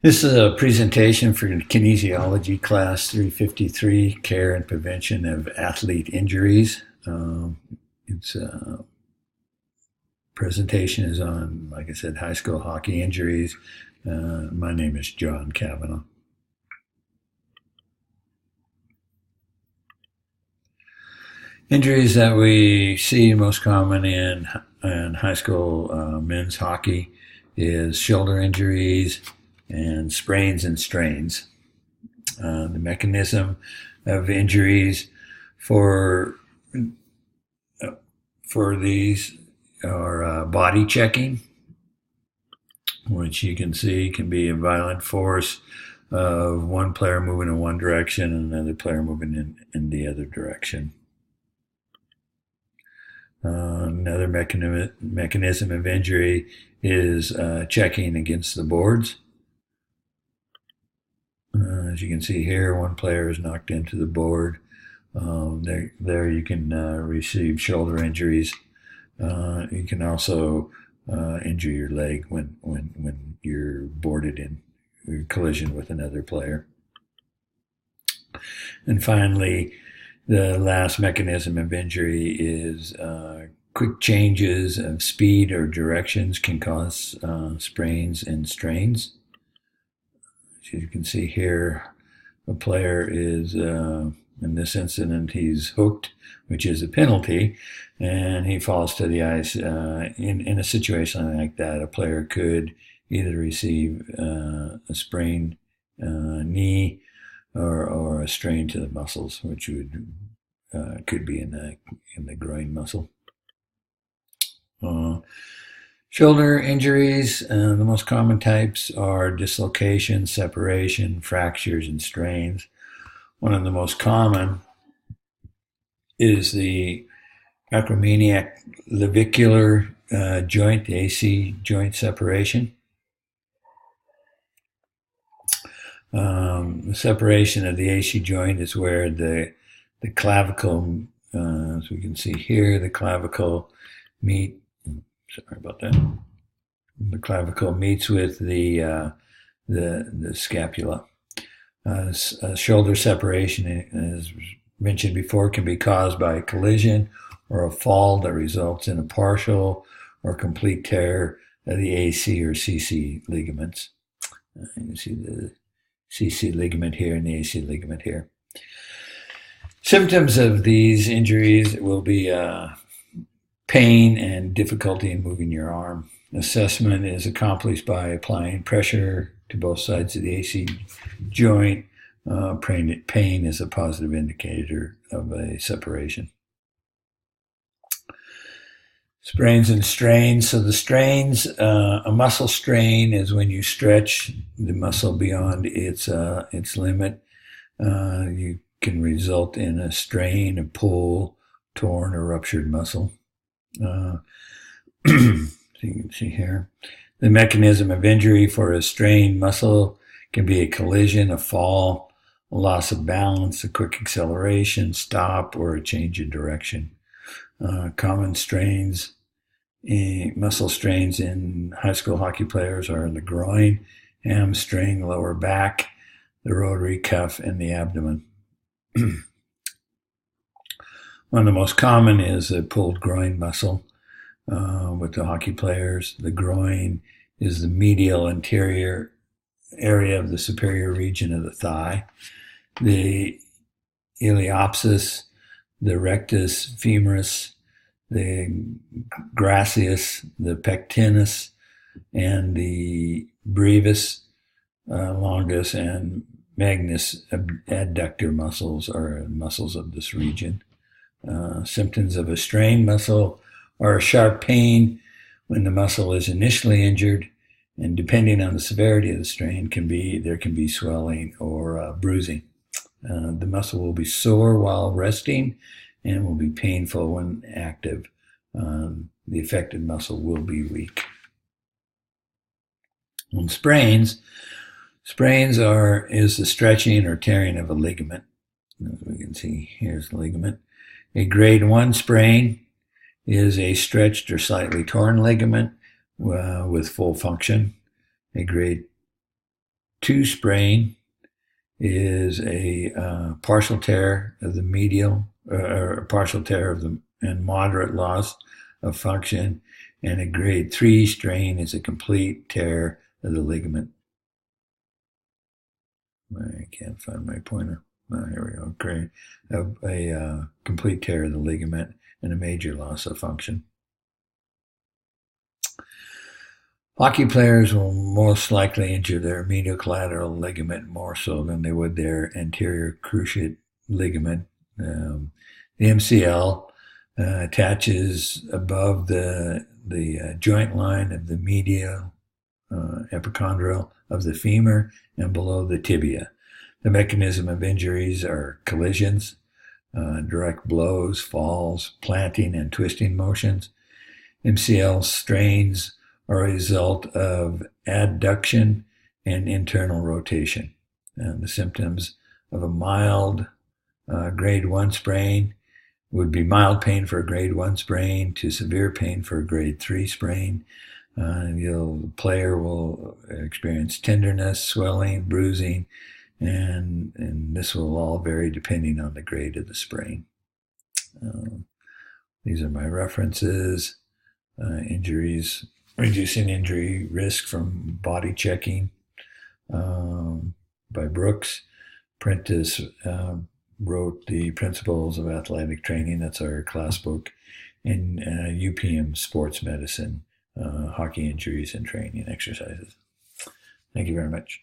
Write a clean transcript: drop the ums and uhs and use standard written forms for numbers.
This is a presentation for Kinesiology Class 353, Care and Prevention of Athlete Injuries. Its presentation is on, like I said, high school hockey injuries. My name is John Kavanaugh. Injuries that we see most common in high school men's hockey is shoulder injuries and sprains and strains. The mechanism of injuries for these are body checking, which you can see can be a violent force of one player moving in one direction and another player moving in the other direction. Another mechanism of injury is checking against the boards. As you can see here, one player is knocked into the board. There you can receive shoulder injuries. You can also injure your leg when you're boarded in collision with another player. And finally, the last mechanism of injury is quick changes of speed or directions can cause sprains and strains. As you can see here, a player is, in this incident, he's hooked, which is a penalty, and he falls to the ice. In a situation like that, a player could either receive a sprained knee or a strain to the muscles, which could be in the groin muscle. Shoulder injuries, the most common types are dislocation, separation, fractures, and strains. One of the most common is the acromeniac clavicular joint, the AC joint separation. The separation of the AC joint is where the clavicle, as we can see here, the clavicle the clavicle meets with the scapula. Shoulder separation, as mentioned before, can be caused by a collision or a fall that results in a partial or complete tear of the AC or CC ligaments. You can see the CC ligament here and the AC ligament here. Symptoms of these injuries will be pain and difficulty in moving your arm. Assessment is accomplished by applying pressure to both sides of the AC joint. Pain is a positive indicator of a separation. Sprains and strains. So the strains, a muscle strain is when you stretch the muscle beyond its limit. You can result in a strain, a pull, torn or ruptured muscle. So you can see here. The mechanism of injury for a strained muscle can be a collision, a fall, a loss of balance, a quick acceleration, stop, or a change of direction. Common strains, muscle strains in high school hockey players are in the groin, hamstring, lower back, the rotary cuff, and the abdomen. One of the most common is a pulled groin muscle with the hockey players. The groin is the medial anterior area of the superior region of the thigh. The iliopsis, the rectus femoris, the gracius, the pectinus, and the brevis longus and magnus adductor muscles are muscles of this region. Symptoms of a strained muscle are a sharp pain when the muscle is initially injured, and depending on the severity of the strain, there can be swelling or bruising. The muscle will be sore while resting and will be painful when active. The affected muscle will be weak. And sprains is the stretching or tearing of a ligament. As we can see, here's the ligament. A grade 1 sprain is a stretched or slightly torn ligament with full function. A grade 2 sprain is a partial tear of the medial, or partial tear of the and moderate loss of function, and a grade 3 strain is a complete tear of the ligament. I can't find my pointer. Oh, here we go. Great. A complete tear of the ligament and a major loss of function. Hockey players will most likely injure their medial collateral ligament more so than they would their anterior cruciate ligament. The MCL attaches above the joint line of the medial epicondyle of the femur and below the tibia. The mechanism of injuries are collisions, direct blows, falls, planting, and twisting motions. MCL strains are a result of adduction and internal rotation. The symptoms of a mild grade 1 sprain would be mild pain for a grade 1 sprain to severe pain for a grade 3 sprain. The player will experience tenderness, swelling, bruising, and this will all vary depending on the grade of the sprain. These are my references. Injuries, reducing injury risk from body checking by Brooks. Prentice wrote the Principles of Athletic Training. That's our class book. In UPM Sports Medicine, Hockey Injuries and Training Exercises. Thank you very much.